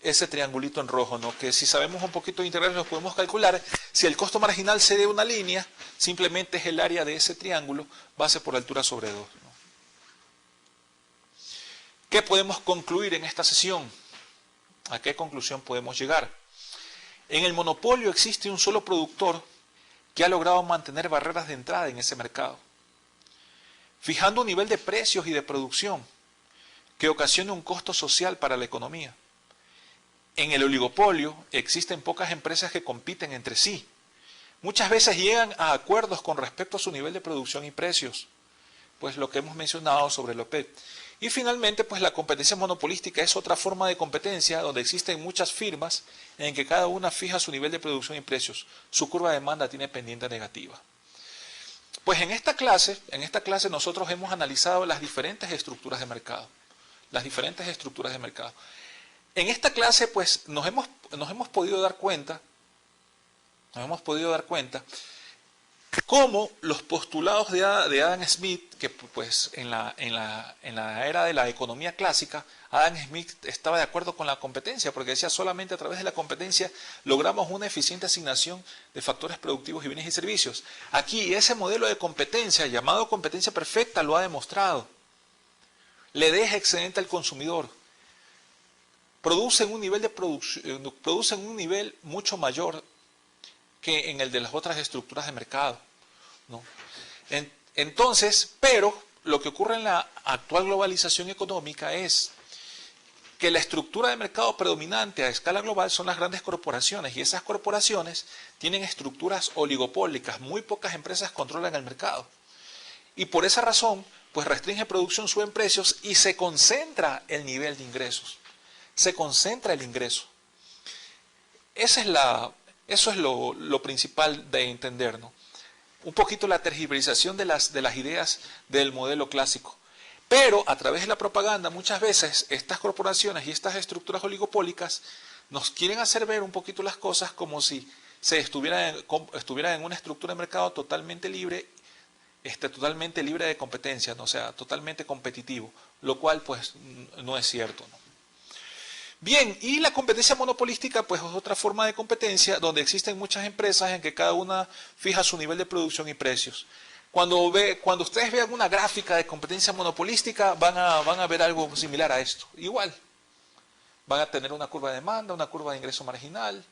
ese triangulito en rojo, ¿no? Que si sabemos un poquito de integrales nos podemos calcular. Si el costo marginal se de una línea, simplemente es el área de ese triángulo, base por altura sobre 2, ¿no? ¿Qué podemos concluir en esta sesión? ¿A qué conclusión podemos llegar? En el monopolio existe un solo productor que ha logrado mantener barreras de entrada en ese mercado, fijando un nivel de precios y de producción que ocasiona un costo social para la economía. En el oligopolio existen pocas empresas que compiten entre sí. Muchas veces llegan a acuerdos con respecto a su nivel de producción y precios, pues lo que hemos mencionado sobre el OPEP. Y finalmente, pues la competencia monopolística es otra forma de competencia donde existen muchas firmas en que cada una fija su nivel de producción y precios. Su curva de demanda tiene pendiente negativa. Pues en esta clase nosotros hemos analizado las diferentes estructuras de mercado. Las diferentes estructuras de mercado. En esta clase, pues nos hemos podido dar cuenta cómo los postulados de Adam Smith, que pues en la era de la economía clásica, Adam Smith estaba de acuerdo con la competencia, porque decía solamente a través de la competencia logramos una eficiente asignación de factores productivos y bienes y servicios. Aquí ese modelo de competencia, llamado competencia perfecta, lo ha demostrado. Le deja excedente al consumidor. Producen un nivel mucho mayor que en el de las otras estructuras de mercado, ¿no? Entonces, pero lo que ocurre en la actual globalización económica es que la estructura de mercado predominante a escala global son las grandes corporaciones, y esas corporaciones tienen estructuras oligopólicas, muy pocas empresas controlan el mercado. Y por esa razón, pues restringe producción, suben precios y se concentra el nivel de ingresos. Se concentra el ingreso. Eso es lo principal de entender, ¿no? Un poquito la tergiversación de las ideas del modelo clásico. Pero a través de la propaganda, muchas veces estas corporaciones y estas estructuras oligopólicas nos quieren hacer ver un poquito las cosas como si se estuvieran en una estructura de mercado totalmente libre de competencia, ¿no? O sea, totalmente competitivo, lo cual pues no es cierto, ¿no? Bien, y la competencia monopolística pues es otra forma de competencia donde existen muchas empresas en que cada una fija su nivel de producción y precios. Cuando ustedes vean una gráfica de competencia monopolística van a ver algo similar a esto. Igual, van a tener una curva de demanda, una curva de ingreso marginal.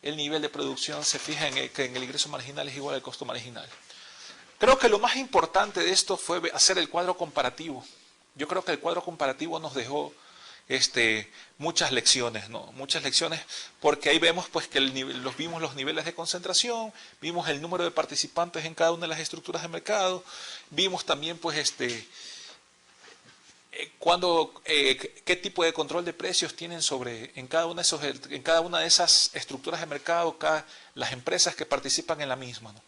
El nivel de producción se fija que en el ingreso marginal es igual al costo marginal. Creo que lo más importante de esto fue hacer el cuadro comparativo. Yo creo que el cuadro comparativo nos dejó muchas lecciones, ¿no? Muchas lecciones, porque ahí vemos pues que vimos los niveles de concentración, vimos el número de participantes en cada una de las estructuras de mercado, vimos también pues qué tipo de control de precios tienen en cada una de esas estructuras de mercado, las empresas que participan en la misma, ¿no?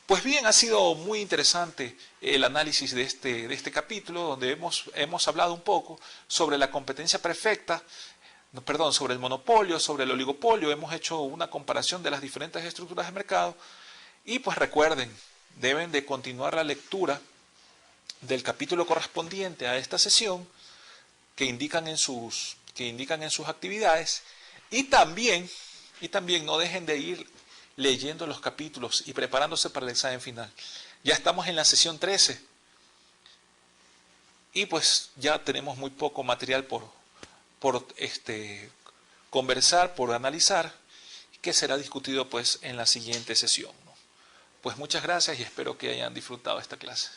Pues bien, ha sido muy interesante el análisis de este capítulo, donde hemos hablado un poco sobre la competencia perfecta, sobre el monopolio, sobre el oligopolio, hemos hecho una comparación de las diferentes estructuras de mercado, y pues recuerden, deben de continuar la lectura del capítulo correspondiente a esta sesión que indican en sus actividades, y también no dejen de ir leyendo los capítulos y preparándose para el examen final. Ya estamos en la sesión 13 y pues ya tenemos muy poco material por conversar, por analizar, que será discutido pues en la siguiente sesión, ¿no? Pues muchas gracias y espero que hayan disfrutado esta clase.